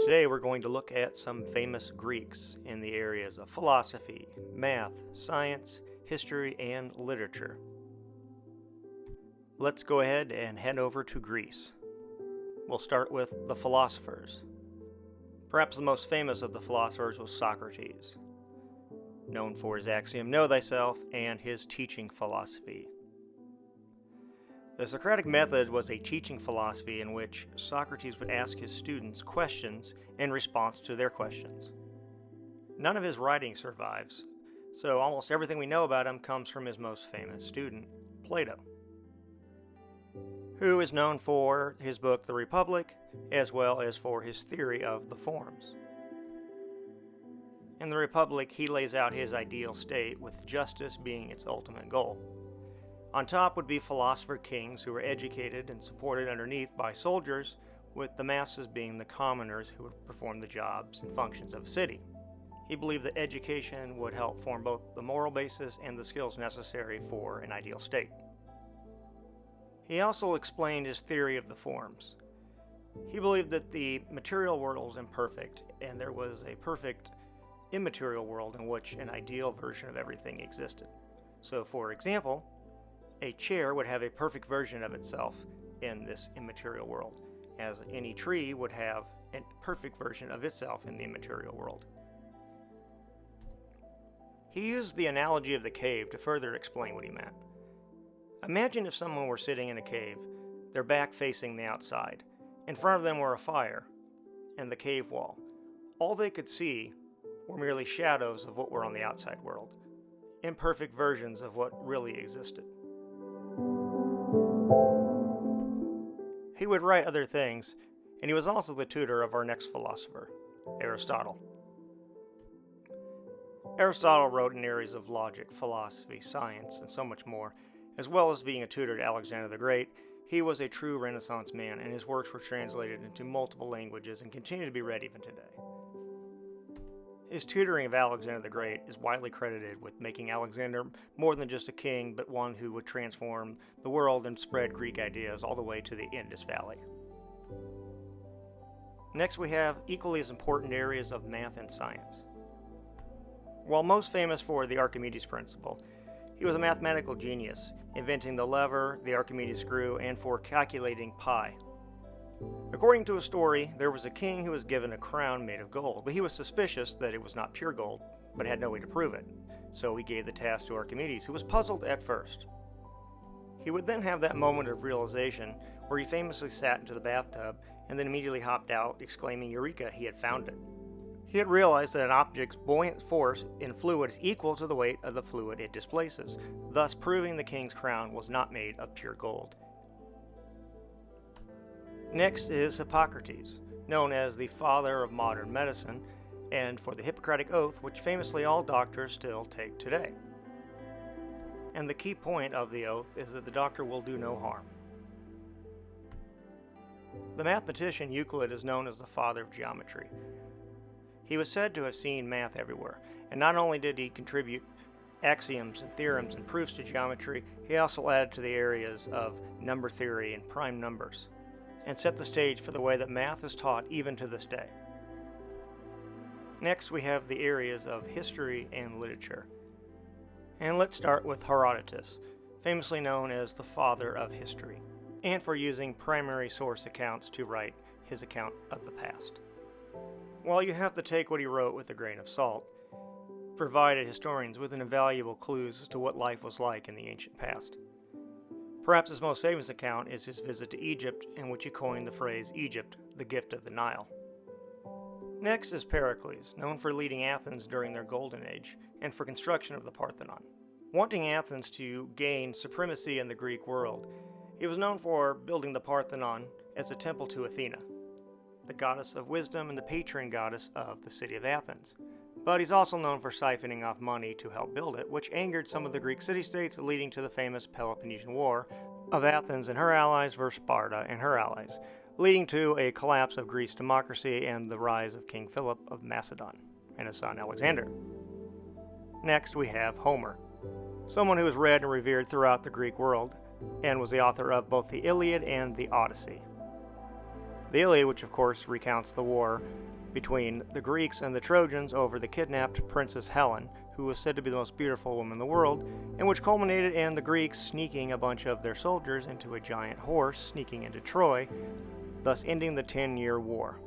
Today we're going to look at some famous Greeks in the areas of philosophy, math, science, history, and literature. Let's go ahead and head over to Greece. We'll start with the philosophers. Perhaps the most famous of the philosophers was Socrates, known for his axiom, "Know thyself," and his teaching philosophy. The Socratic method was a teaching philosophy in which Socrates would ask his students questions in response to their questions. None of his writing survives, so almost everything we know about him comes from his most famous student, Plato, who is known for his book The Republic, as well as for his theory of the forms. In The Republic, he lays out his ideal state, with justice being its ultimate goal. On top would be philosopher kings who were educated and supported underneath by soldiers, with the masses being the commoners who would perform the jobs and functions of a city. He believed that education would help form both the moral basis and the skills necessary for an ideal state. He also explained his theory of the forms. He believed that the material world was imperfect, and there was a perfect immaterial world in which an ideal version of everything existed. So, for example, a chair would have a perfect version of itself in this immaterial world, as any tree would have a perfect version of itself in the immaterial world. He used the analogy of the cave to further explain what he meant. Imagine if someone were sitting in a cave, their back facing the outside. In front of them were a fire and the cave wall. All they could see were merely shadows of what were on the outside world, imperfect versions of what really existed. He would write other things, and he was also the tutor of our next philosopher, Aristotle. Aristotle wrote in areas of logic, philosophy, science, and so much more. As well as being a tutor to Alexander the Great, he was a true Renaissance man, and his works were translated into multiple languages and continue to be read even today. His tutoring of Alexander the Great is widely credited with making Alexander more than just a king, but one who would transform the world and spread Greek ideas all the way to the Indus Valley. Next, we have equally as important areas of math and science. While most famous for the Archimedes principle, he was a mathematical genius, inventing the lever, the Archimedes screw, and for calculating pi. According to a story, there was a king who was given a crown made of gold, but he was suspicious that it was not pure gold, but had no way to prove it. So he gave the task to Archimedes, who was puzzled at first. He would then have that moment of realization where he famously sat into the bathtub and then immediately hopped out, exclaiming, "Eureka, he had found it." He had realized that an object's buoyant force in fluid is equal to the weight of the fluid it displaces, thus proving the king's crown was not made of pure gold. Next is Hippocrates, known as the father of modern medicine, and for the Hippocratic Oath, which famously all doctors still take today. And the key point of the oath is that the doctor will do no harm. The mathematician Euclid is known as the father of geometry. He was said to have seen math everywhere, and not only did he contribute axioms and theorems and proofs to geometry, he also added to the areas of number theory and prime numbers, and set the stage for the way that math is taught even to this day. Next, we have the areas of history and literature. And let's start with Herodotus, famously known as the father of history, and for using primary source accounts to write his account of the past. While you have to take what he wrote with a grain of salt, provided historians with invaluable clues as to what life was like in the ancient past. Perhaps his most famous account is his visit to Egypt, in which he coined the phrase "Egypt, the gift of the Nile." Next is Pericles, known for leading Athens during their golden age and for construction of the Parthenon. Wanting Athens to gain supremacy in the Greek world, he was known for building the Parthenon as a temple to Athena, the goddess of wisdom and the patron goddess of the city of Athens. But he's also known for siphoning off money to help build it, which angered some of the Greek city-states, leading to the famous Peloponnesian War of Athens and her allies versus Sparta and her allies, leading to a collapse of Greece democracy and the rise of King Philip of Macedon and his son Alexander. Next, we have Homer, someone who was read and revered throughout the Greek world, and was the author of both the Iliad and the Odyssey. The Iliad, which of course recounts the war between the Greeks and the Trojans over the kidnapped Princess Helen, who was said to be the most beautiful woman in the world, and which culminated in the Greeks sneaking a bunch of their soldiers into a giant horse, sneaking into Troy, thus ending the 10-year war.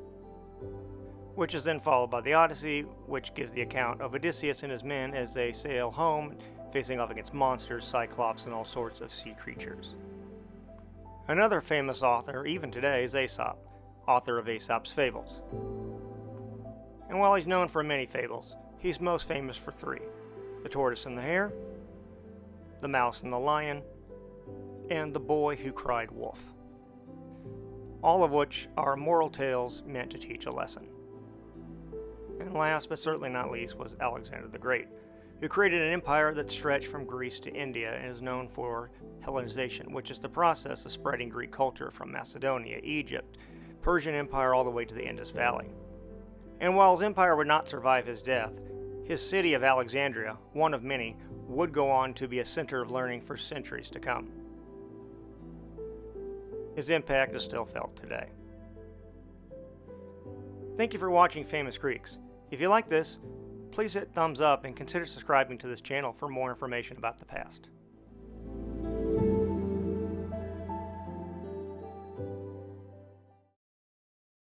Which is then followed by the Odyssey, which gives the account of Odysseus and his men as they sail home, facing off against monsters, cyclops, and all sorts of sea creatures. Another famous author, even today, is Aesop, author of Aesop's Fables. And while he's known for many fables, he's most famous for three: the tortoise and the hare, the mouse and the lion, and the boy who cried wolf. All of which are moral tales meant to teach a lesson. And last but certainly not least was Alexander the Great, who created an empire that stretched from Greece to India and is known for Hellenization, which is the process of spreading Greek culture from Macedonia, Egypt, Persian Empire all the way to the Indus Valley. And while his empire would not survive his death, his city of Alexandria, one of many, would go on to be a center of learning for centuries to come. His impact is still felt today. Thank you for watching Famous Greeks. If you like this, please hit thumbs up and consider subscribing to this channel for more information about the past.